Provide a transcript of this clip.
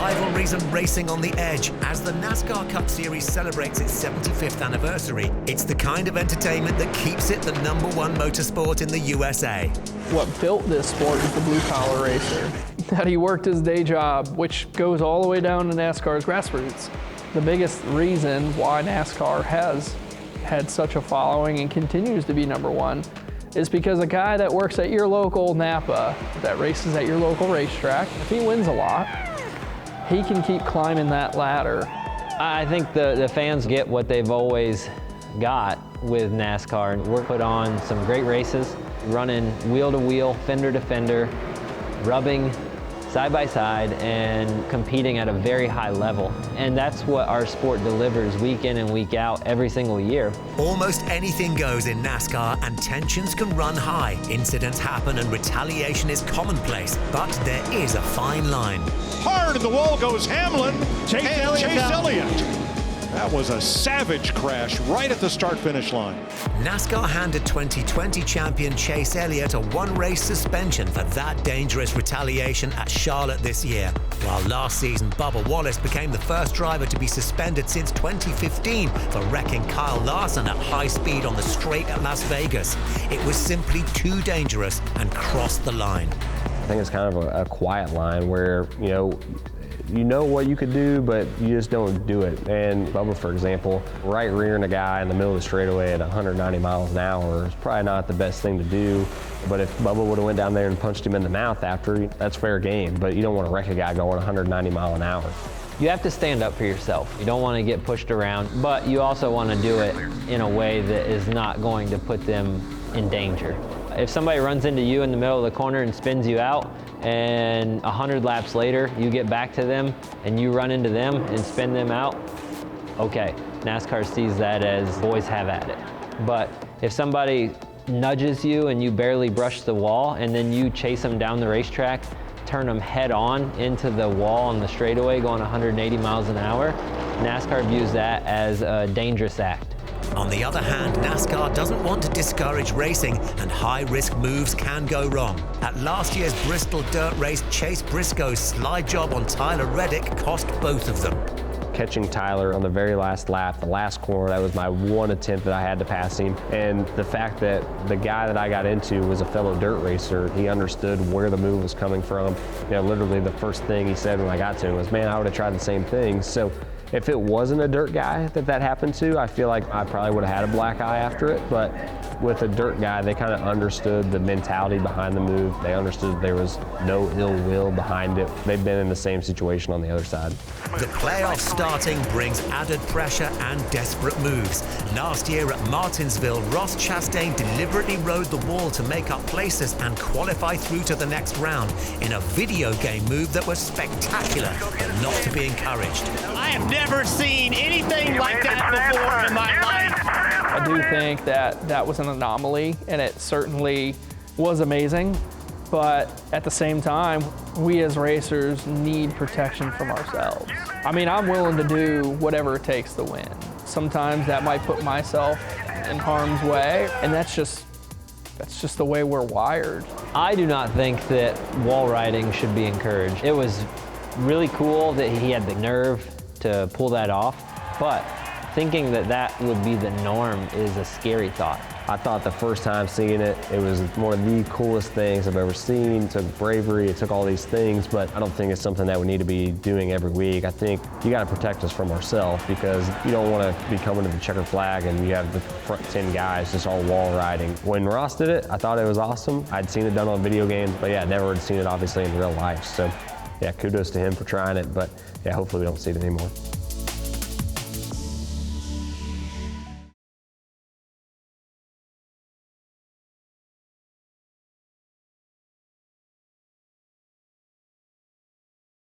rivalries and racing on the edge. As the NASCAR Cup Series celebrates its 75th anniversary, it's the kind of entertainment that keeps it the #1 motorsport in the USA. What built this sport is the blue-collar racer. That he worked his day job, which goes all the way down to NASCAR's grassroots. The biggest reason why NASCAR has had such a following and continues to be #1 is because a guy that works at your local Napa, that races at your local racetrack, if he wins a lot, he can keep climbing that ladder. I think the fans get what they've always got with NASCAR. We're put on some great races, running wheel to wheel, fender to fender, rubbing side by side and competing at a very high level. And that's what our sport delivers week in and week out every single year. Almost anything goes in NASCAR and tensions can run high. Incidents happen and retaliation is commonplace, but there is a fine line. Hard in the wall goes Hamlin and Chase Elliott. That was a savage crash right at the start-finish line. NASCAR handed 2020 champion Chase Elliott a one-race suspension for that dangerous retaliation at Charlotte this year. While last season, Bubba Wallace became the first driver to be suspended since 2015 for wrecking Kyle Larson at high speed on the straight at Las Vegas. It was simply too dangerous and crossed the line. I think it's kind of a quiet line where, you know what you could do, but you just don't do it. And Bubba, for example, right rearing a guy in the middle of the straightaway at 190 miles an hour is probably not the best thing to do. But if Bubba would have went down there and punched him in the mouth after, that's fair game. But you don't want to wreck a guy going 190 miles an hour. You have to stand up for yourself. You don't want to get pushed around, but you also want to do it in a way that is not going to put them in danger. If somebody runs into you in the middle of the corner and spins you out, and 100 laps later, you get back to them and you run into them and spin them out, okay, NASCAR sees that as boys have at it. But if somebody nudges you and you barely brush the wall and then you chase them down the racetrack, turn them head on into the wall on the straightaway going 180 miles an hour, NASCAR views that as a dangerous act. On the other hand, NASCAR doesn't want to discourage racing, and high-risk moves can go wrong. At last year's Bristol Dirt Race, Chase Briscoe's slide job on Tyler Reddick cost both of them. Catching Tyler on the very last lap, the last corner, that was my one attempt that I had to pass him. And the fact that the guy that I got into was a fellow dirt racer, he understood where the move was coming from. Literally the first thing he said when I got to him was, man, I would have tried the same thing. So if it wasn't a dirt guy that happened to, I feel like I probably would have had a black eye after it. But with a dirt guy, they kind of understood the mentality behind the move. They understood there was no ill will behind it. They've been in the same situation on the other side. The playoff starting brings added pressure and desperate moves. Last year at Martinsville, Ross Chastain deliberately rode the wall to make up places and qualify through to the next round in a video game move that was spectacular, but not to be encouraged. I have never seen anything like that before in my life. I do think that was an anomaly, and it certainly was amazing. But at the same time, we as racers need protection from ourselves. I mean, I'm willing to do whatever it takes to win. Sometimes that might put myself in harm's way, and that's just the way we're wired. I do not think that wall riding should be encouraged. It was really cool that he had the nerve to pull that off, but thinking that would be the norm is a scary thought. I thought the first time seeing it, it was one of the coolest things I've ever seen. It took bravery, it took all these things, but I don't think it's something that we need to be doing every week. I think you got to protect us from ourselves, because you don't want to be coming to the checker flag and you have the front 10 guys just all wall riding. When Ross did it, I thought it was awesome. I'd seen it done on video games, but yeah, never had seen it obviously in real life. So yeah, kudos to him for trying it, but yeah, hopefully we don't see it anymore.